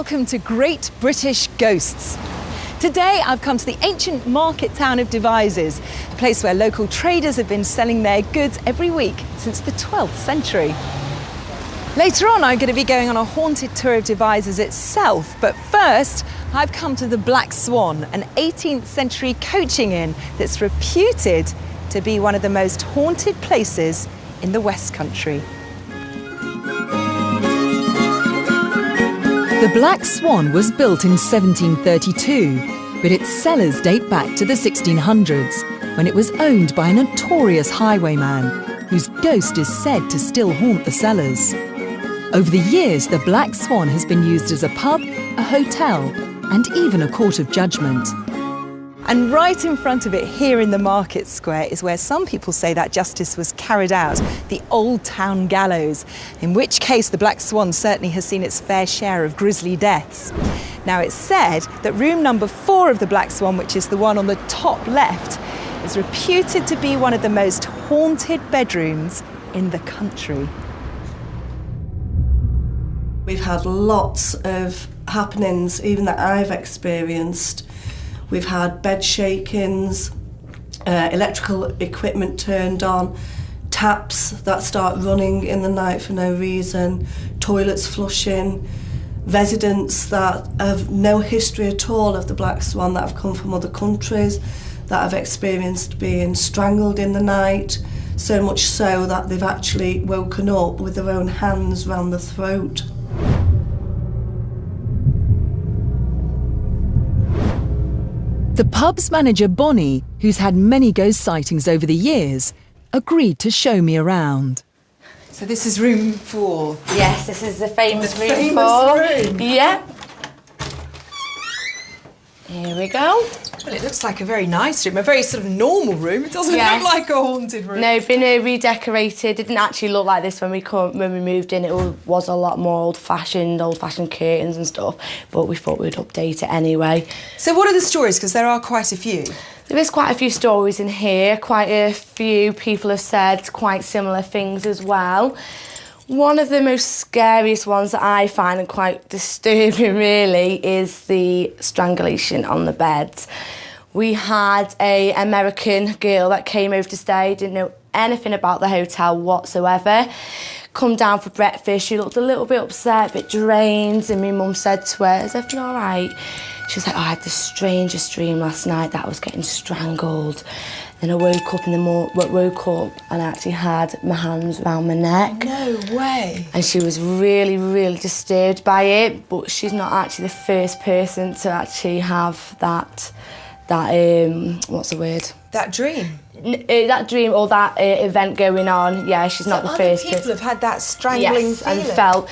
welcome to Great British Ghosts. Today I've come to the ancient market town of Devizes, a place where local traders have been selling their goods every week since the 12th century. Later on I'm going to be going on a haunted tour of Devizes itself, but first I've come to the Black Swan, an 18th century coaching inn that's reputed to be one of the most haunted places in the West Country. The Black Swan was built in 1732, but its cellars date back to the 1600s, when it was owned by a notorious highwayman, whose ghost is said to still haunt the cellars. Over the years, the Black Swan has been used as a pub, a hotel, and even a court of judgment. And right in front of it, here in the market square, is where some people say that justice was carried out, the Old Town Gallows, in which case the Black Swan certainly has seen its fair share of grisly deaths. Now, it's said that room number 4 of the Black Swan, which is the one on the top left, is reputed to be one of the most haunted bedrooms in the country. We've had lots of happenings, even that I've experienced. We've had bed shakings, electrical equipment turned on, taps that start running in the night for no reason, toilets flushing, residents that have no history at all of the Black Swan, that have come from other countries, that have experienced being strangled in the night, so much so that they've actually woken up with their own hands round the throat. The pub's manager, Bonnie, who's had many ghost sightings over the years, agreed to show me around. So this is room 4? Yes, this is the famous room 4. Famous room? Yeah. Here we go. Well, it looks like a very nice room, a very sort of normal room. It doesn't look like a haunted room. No, been redecorated. It didn't actually look like this when we moved in. It was a lot more old-fashioned curtains and stuff, but we thought we'd update it anyway. So what are the stories? Because there are quite a few. There is quite a few stories in here. Quite a few people have said quite similar things as well. One of the most scariest ones that I find, and quite disturbing really, is the strangulation on the bed. We had an American girl that came over to stay, didn't know anything about the hotel whatsoever. Come down for breakfast, she looked a little bit upset, a bit drained, and my mum said to her, "Is everything all right?" She was like, "Oh, I had the strangest dream last night that I was getting strangled." Then I woke up and I actually had my hands around my neck. No way. And she was really, really disturbed by it, but she's not actually the first person to actually have that what's the word? That dream? That dream or that event going on. Yeah, she's not the first person. Other people have had that strangling feeling? And felt.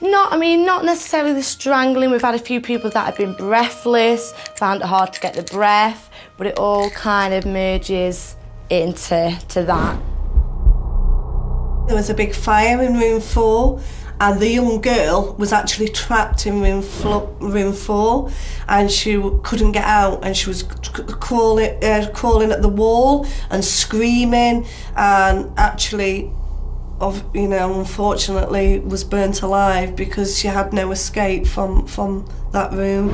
Not necessarily the strangling. We've had a few people that have been breathless, found it hard to get the breath, but it all kind of merges into that. There was a big fire in room 4, and the young girl was actually trapped in room 4, and she couldn't get out, and she was crawling at the wall and screaming, and actually, unfortunately was burnt alive because she had no escape from that room.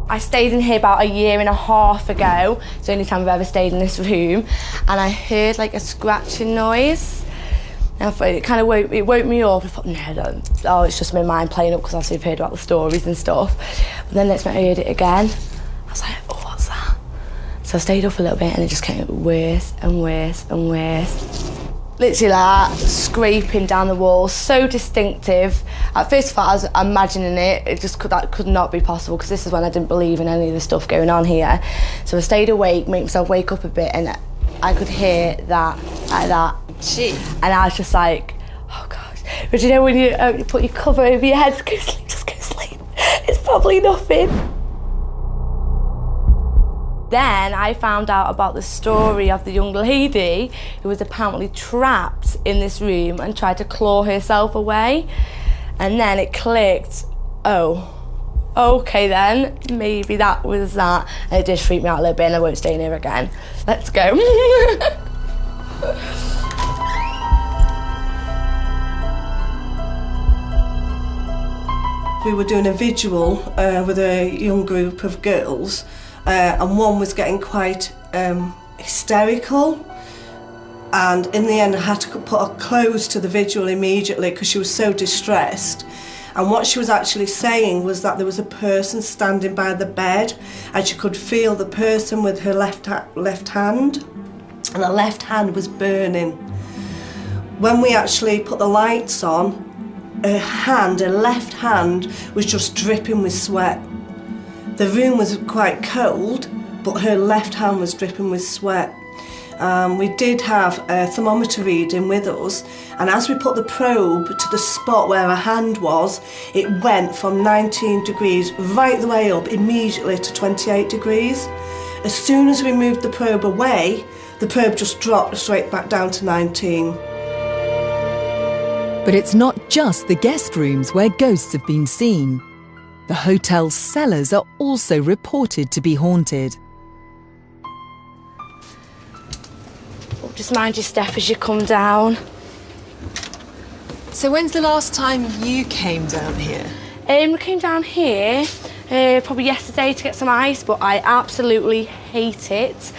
I stayed in here about 1.5 years ago. It's the only time I've ever stayed in this room, and I heard like a scratching noise. And I thought it woke me up. I thought, no, it's just my mind playing up because obviously I've heard about the stories and stuff. But then next minute I heard it again. I was like, oh, what's that? So I stayed up a little bit and it just came worse and worse and worse. Literally like scraping down the wall, so distinctive. At first I thought I was imagining it. That could not be possible because this is when I didn't believe in any of the stuff going on here. So I stayed awake, made myself wake up a bit, and I could hear that, like that. Gee. And I was just like, oh gosh. But you know when you put your cover over your head, just go sleep. It's probably nothing. Then I found out about the story of the young lady who was apparently trapped in this room and tried to claw herself away. And then it clicked, oh, okay then, maybe that was that. And it did freak me out a little bit and I won't stay in here again. Let's go. We were doing a visual with a young group of girls, and one was getting quite hysterical. And in the end, I had to put a close to the visual immediately because she was so distressed. And what she was actually saying was that there was a person standing by the bed, and she could feel the person with her left hand, and the left hand was burning. When we actually put the lights on, her left hand, was just dripping with sweat. The room was quite cold, but her left hand was dripping with sweat. We did have a thermometer reading with us, and as we put the probe to the spot where her hand was, it went from 19 degrees right the way up immediately to 28 degrees. As soon as we moved the probe away, the probe just dropped straight back down to 19. But it's not just the guest rooms where ghosts have been seen. The hotel's cellars are also reported to be haunted. Just mind your step as you come down. So when's the last time you came down here? We came down here probably yesterday to get some ice, but I absolutely hate it.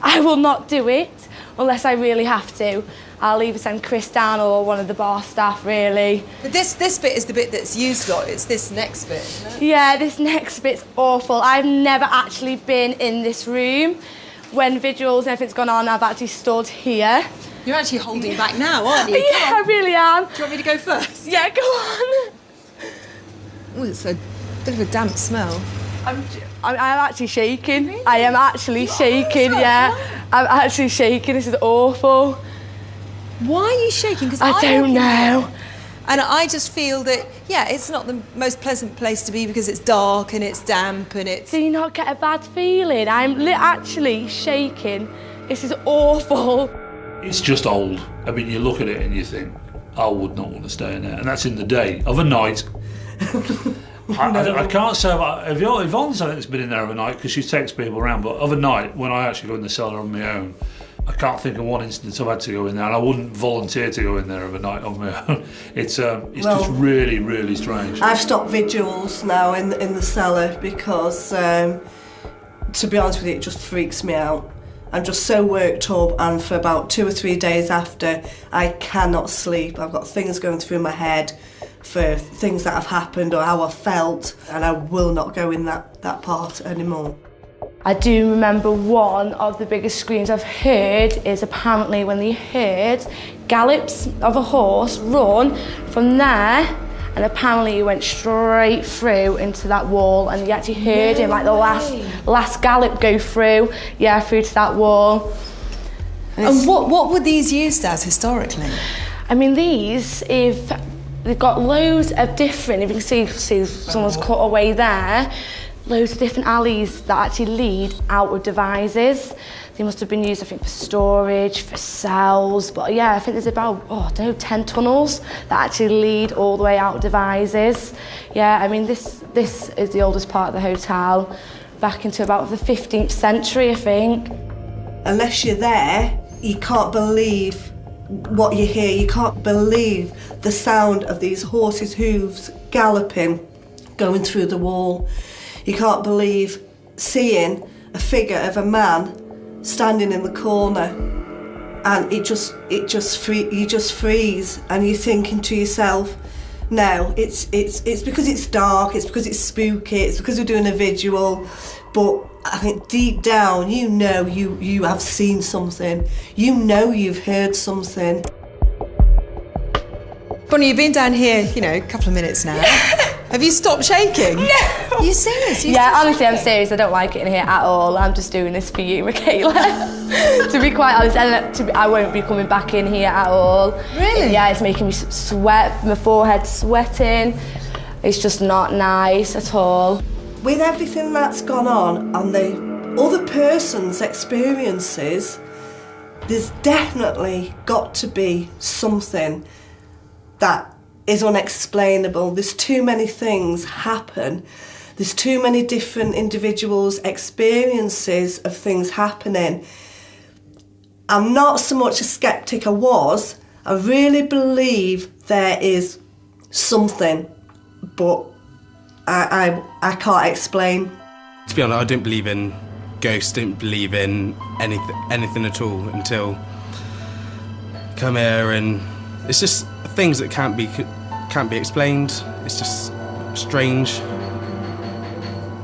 I will not do it unless I really have to. I'll either send Chris down or one of the bar staff, really. But this bit is the bit that's used a lot. It's this next bit, isn't it? Yeah, this next bit's awful. I've never actually been in this room. When visuals and everything's gone on, I've actually stood here. You're actually holding back now, aren't you? Yeah, I really am. Do you want me to go first? Yeah, go on. Oh, it's a bit of a damp smell. I'm actually shaking. Really? I am actually shaking, yeah. I'm actually shaking. This is awful. Why are you shaking? Because I don't know. And I just feel that, yeah, it's not the most pleasant place to be because it's dark and it's damp and it's... Do you not get a bad feeling? I'm actually shaking. This is awful. It's just old. I mean, you look at it and you think, I would not want to stay in there. And that's in the day. Of a night, I can't say... Yvonne's, I think, has been in there overnight because she takes people around. But of a night, when I actually go in the cellar on my own, I can't think of one instance I've had to go in there, and I wouldn't volunteer to go in there overnight on my own. It's just really, really strange. I've stopped visuals now in the cellar because, to be honest with you, it just freaks me out. I'm just so worked up, and for about 2 or 3 days after, I cannot sleep. I've got things going through my head for things that have happened or how I felt, and I will not go in that part anymore. I do remember one of the biggest screams I've heard is apparently when they heard gallops of a horse run from there, and apparently he went straight through into that wall, and you actually heard him like the last gallop go through, yeah, through to that wall. And what were these used as historically? I mean, they've got loads of different, if you can see someone's cut away there, loads of different alleys that actually lead out of Devizes. They must have been used, I think, for storage, for cells, but yeah, I think there's about, 10 tunnels that actually lead all the way out of Devizes. Yeah, I mean, this is the oldest part of the hotel, back into about the 15th century, I think. Unless you're there, you can't believe what you hear. You can't believe the sound of these horses' hooves galloping, going through the wall. You can't believe seeing a figure of a man standing in the corner, and you just freeze, and you're thinking to yourself, no, it's because it's dark, it's because it's spooky, it's because we're doing a visual, but I think deep down you know you have seen something, you know you've heard something. Bonnie, you've been down here, a couple of minutes now. Have you stopped shaking? No! Are you serious? Honestly, I'm serious. I don't like it in here at all. I'm just doing this for you, Michaela. To be quite honest, I won't be coming back in here at all. Really? Yeah, it's making me sweat, my forehead's sweating. It's just not nice at all. With everything that's gone on the other person's experiences, there's definitely got to be something that is unexplainable. There's too many things happen. There's too many different individuals' experiences of things happening. I'm not so much a sceptic I was. I really believe there is something, but I can't explain. To be honest, I didn't believe in ghosts, didn't believe in anything at all until I come here, and it's just things that can't be explained. It's just strange.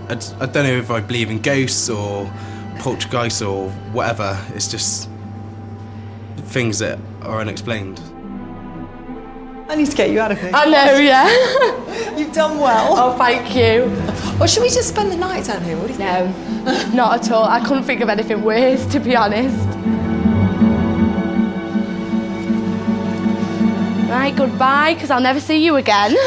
I don't know if I believe in ghosts or poltergeists or whatever. It's just things that are unexplained. I need to get you out of here. I know, yeah. You've done well. Oh, thank you. Or should we just spend the night down here? What do you think? No, not at all. I couldn't think of anything worse, to be honest. Right, goodbye, because I'll never see you again.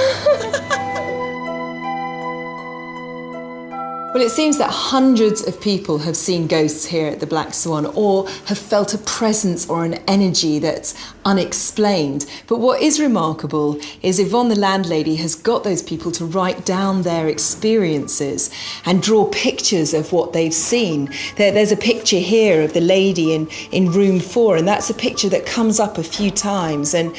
Well, it seems that hundreds of people have seen ghosts here at the Black Swan, or have felt a presence or an energy that's unexplained. But what is remarkable is Yvonne, the landlady, has got those people to write down their experiences and draw pictures of what they've seen. There's a picture here of the lady in room 4, and that's a picture that comes up a few times. And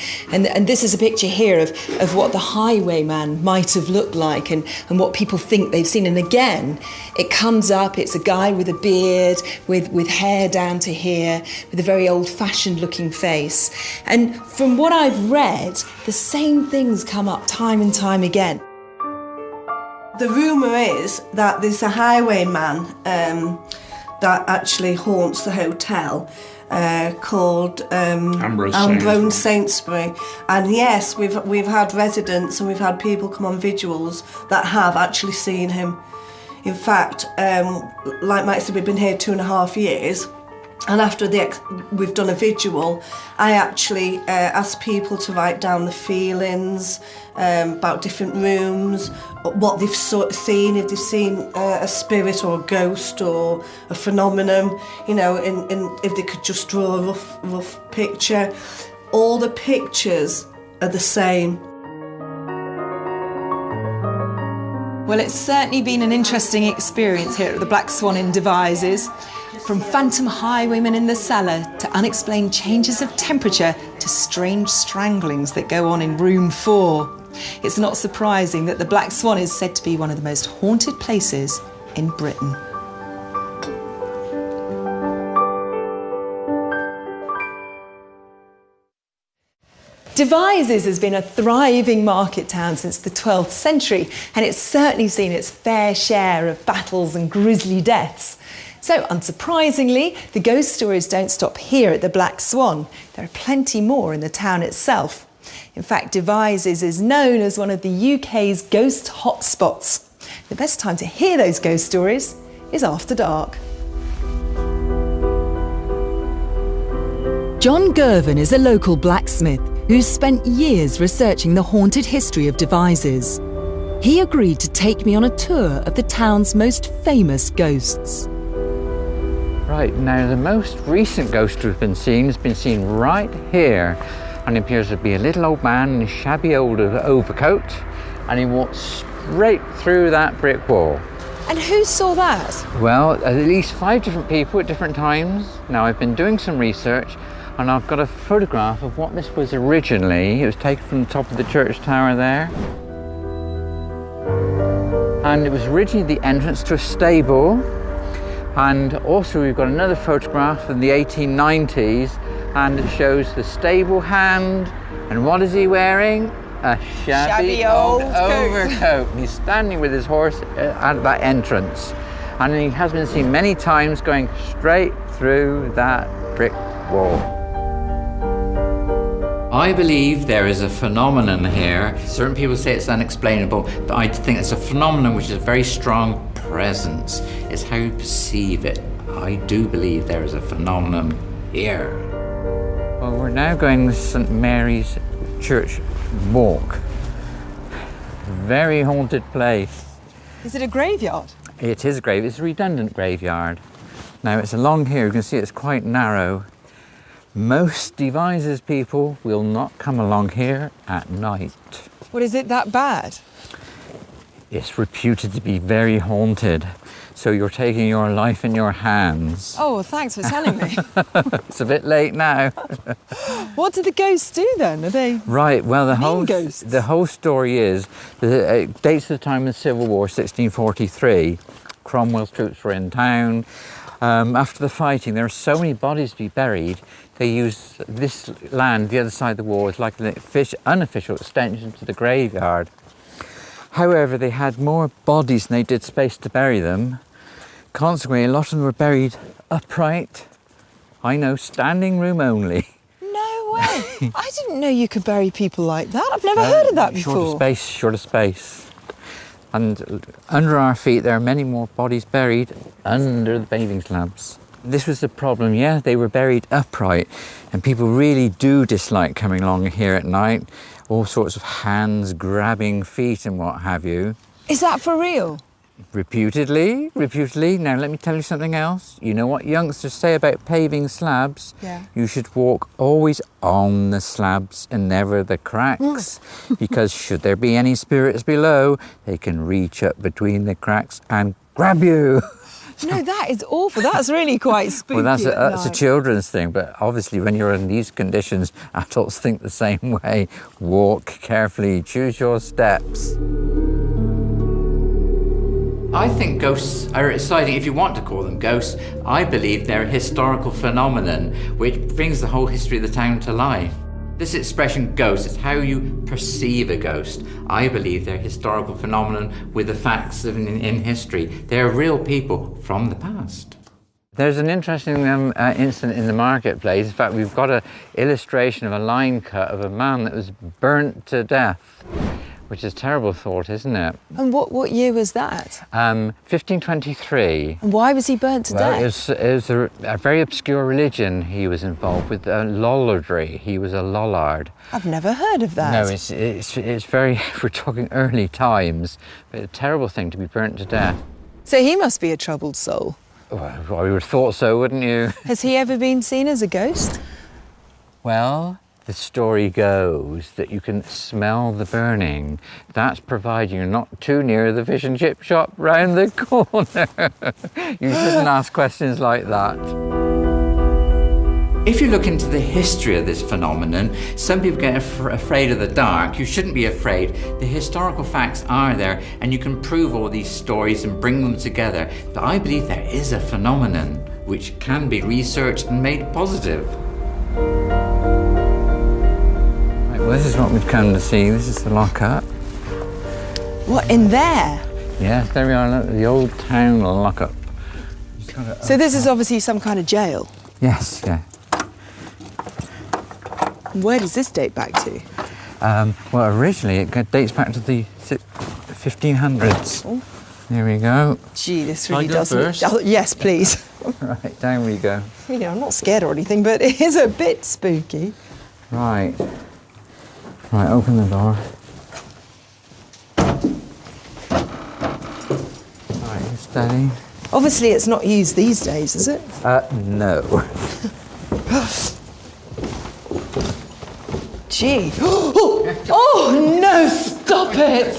this is a picture here of what the highwayman might have looked like, and what people think they've seen. And again, it comes up, it's a guy with a beard, with hair down to here, with a very old-fashioned looking face. And from what I've read, the same things come up time and time again. The rumour is that there's a highwayman that actually haunts the hotel called Ambrose Saintsbury. And yes, we've had residents and we've had people come on vigils that have actually seen him. In fact, like Mike said, we've been here 2.5 years, and after we've done a vigil, I actually asked people to write down the feelings about different rooms, what they've seen, if they've seen a spirit or a ghost or a phenomenon, you know, and if they could just draw a rough picture. All the pictures are the same. Well, it's certainly been an interesting experience here at the Black Swan in Devizes. From phantom highwaymen in the cellar to unexplained changes of temperature to strange stranglings that go on in room 4. It's not surprising that the Black Swan is said to be one of the most haunted places in Britain. Devizes has been a thriving market town since the 12th century, and it's certainly seen its fair share of battles and grisly deaths. So, unsurprisingly, the ghost stories don't stop here at the Black Swan. There are plenty more in the town itself. In fact, Devizes is known as one of the UK's ghost hotspots. The best time to hear those ghost stories is after dark. John Girvan is a local blacksmith who's spent years researching the haunted history of Devizes. He agreed to take me on a tour of the town's most famous ghosts. Right, now the most recent ghost we've been seeing has been seen right here, and it appears to be a little old man in a shabby old overcoat, and he walked straight through that brick wall. And who saw that? Well, at least 5 different people at different times. Now, I've been doing some research, and I've got a photograph of what this was originally. It was taken from the top of the church tower there. And it was originally the entrance to a stable. And also we've got another photograph from the 1890s, and it shows the stable hand. And what is he wearing? A shabby old overcoat. And he's standing with his horse at that entrance. And he has been seen many times going straight through that brick wall. I believe there is a phenomenon here. Certain people say it's unexplainable, but I think it's a phenomenon which is a very strong presence. It's how you perceive it. I do believe there is a phenomenon here. Well, we're now going to St Mary's Church Walk. Very haunted place. Is it a graveyard? It is a graveyard. It's a redundant graveyard. Now it's along here, you can see it's quite narrow. Most Devizes people will not come along here at night. What, is it that bad? It's reputed to be very haunted. So you're taking your life in your hands. Oh, well, thanks for telling me. It's a bit late now. What do the ghosts do then? Are they Right, well, ghosts? the whole story is, it dates to the time of the Civil War, 1643. Cromwell's troops were in town. After the fighting, there are so many bodies to be buried, they used this land, the other side of the wall, as like an unofficial extension to the graveyard. However, they had more bodies than they did space to bury them. Consequently, a lot of them were buried upright. I know, standing room only. No way! I didn't know you could bury people like that. I've never heard of that before. Short of space. And under our feet, there are many more bodies buried under the bathing slabs. This was the problem, yeah, they were buried upright, and people really do dislike coming along here at night. All sorts of hands grabbing feet and what have you. Is that for real? Reputedly. Now let me tell you something else. You know what youngsters say about paving slabs? Yeah. You should walk always on the slabs and never the cracks, because should there be any spirits below, they can reach up between the cracks and grab you. No, that is awful. That's really quite spooky. Well, that's a children's thing, but obviously when you're in these conditions, adults think the same way. Walk carefully, choose your steps. I think ghosts are exciting, if you want to call them ghosts. I believe they're a historical phenomenon which brings the whole history of the town to life. This expression ghost is how you perceive a ghost. I believe they're a historical phenomenon with the facts in history. They're real people from the past. There's an interesting incident in the marketplace. In fact, we've got an illustration of a line cut of a man that was burnt to death, which is a terrible thought, isn't it? And what year was that? 1523. And why was he burnt to death? It was a very obscure religion he was involved with, lollardry. He was a lollard. I've never heard of that. No, it's very, we're talking early times, but a terrible thing to be burnt to death. So he must be a troubled soul. Well, I would have thought so, wouldn't you? Has he ever been seen as a ghost? Well, the story goes that you can smell the burning. That's providing you're not too near the fish and chip shop round the corner. You shouldn't ask questions like that. If you look into the history of this phenomenon, some people get afraid of the dark. You shouldn't be afraid. The historical facts are there, and you can prove all these stories and bring them together. But I believe there is a phenomenon which can be researched and made positive. Well, this is what we've come to see. This is the lockup. What, in there? Yes, there we are, look, the old town lockup. So this is obviously some kind of jail? Yes, yeah. Where does this date back to? Well, originally it dates back to the 1500s. Oh. There we go. Gee, this really does first? look... Yes, please. Right, down we go. You know, I'm not scared or anything, but it is a bit spooky. Right. Right, open the door. Right, you steady. Obviously it's not used these days, is it? No. Gee. Oh, no, stop it!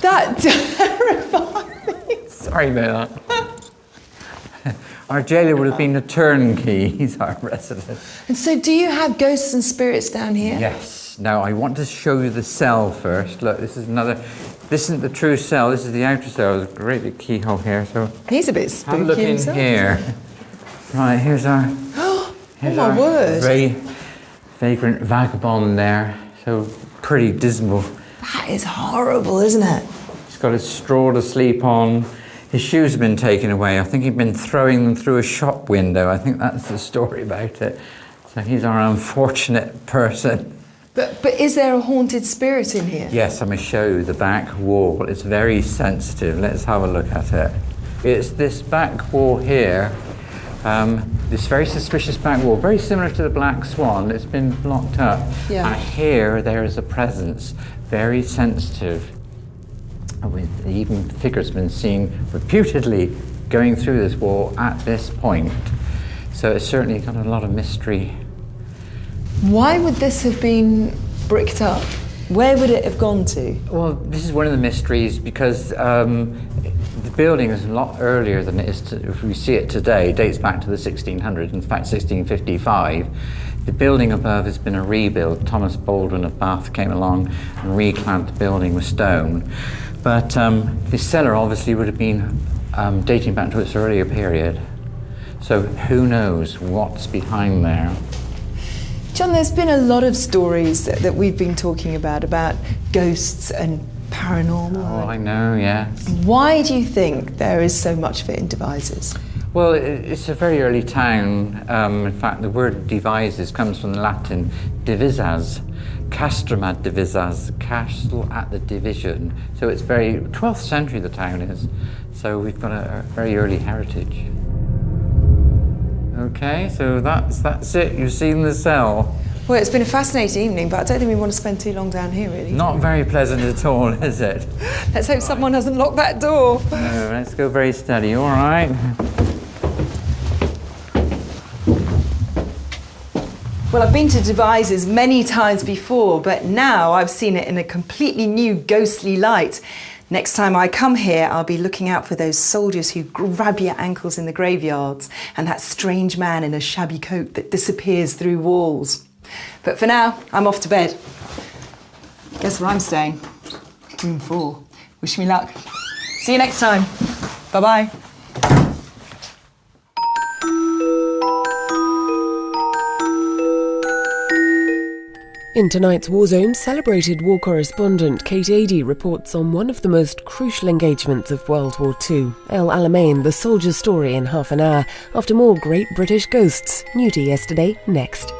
That terrified me. Sorry about that. Our jailer would have been a turnkey. He's our resident. And so do you have ghosts and spirits down here? Yes. Now, I want to show you the cell first. Look, this is another... This isn't the true cell, this is the outer cell. There's a great big keyhole here, so... He's a bit spooky have a look in himself, here. Right, here's our... Here's my word. Very vagrant vagabond there. So pretty dismal. That is horrible, isn't it? He's got his straw to sleep on. His shoes have been taken away. I think he'd been throwing them through a shop window. I think that's the story about it. So he's our unfortunate person. But is there a haunted spirit in here? Yes, I'm going to show you the back wall. It's very sensitive. Let's have a look at it. It's this back wall here. This very suspicious back wall, very similar to the Black Swan. It's been blocked up. Yeah. And here there is a presence, very sensitive. With even figures been seen reputedly going through this wall at this point. So it's certainly got a lot of mystery. Why would this have been bricked up? Where would it have gone to? Well, this is one of the mysteries because the building is a lot earlier than it is, if we see it today, it dates back to the 1600s, in fact 1655. The building above has been a rebuild. Thomas Baldwin of Bath came along and reclad the building with stone. But the cellar obviously would have been dating back to its earlier period. So who knows what's behind there. John, there's been a lot of stories that we've been talking about ghosts and paranormal. Oh, I know, yeah. Why do you think there is so much of it in Devizes? Well, it's a very early town. In fact, the word Devizes comes from the Latin Devizes, castrum ad Devizes, castle at the division. So it's very 12th century the town is. So we've got a very early heritage. Okay, so that's it. You've seen the cell. Well, it's been a fascinating evening, but I don't think we want to spend too long down here, really. Not very pleasant at all, is it? Let's hope someone hasn't locked that door. No, let's go very steady, all right? Well, I've been to Devizes many times before, but now I've seen it in a completely new ghostly light. Next time I come here, I'll be looking out for those soldiers who grab your ankles in the graveyards and that strange man in a shabby coat that disappears through walls. But for now, I'm off to bed. Guess where I'm staying? Room 4. Wish me luck. See you next time. Bye-bye. In tonight's War Zone, celebrated war correspondent Kate Adie reports on one of the most crucial engagements of World War II, El Alamein, the soldier's story in half an hour, after more great British ghosts, new to yesterday, next.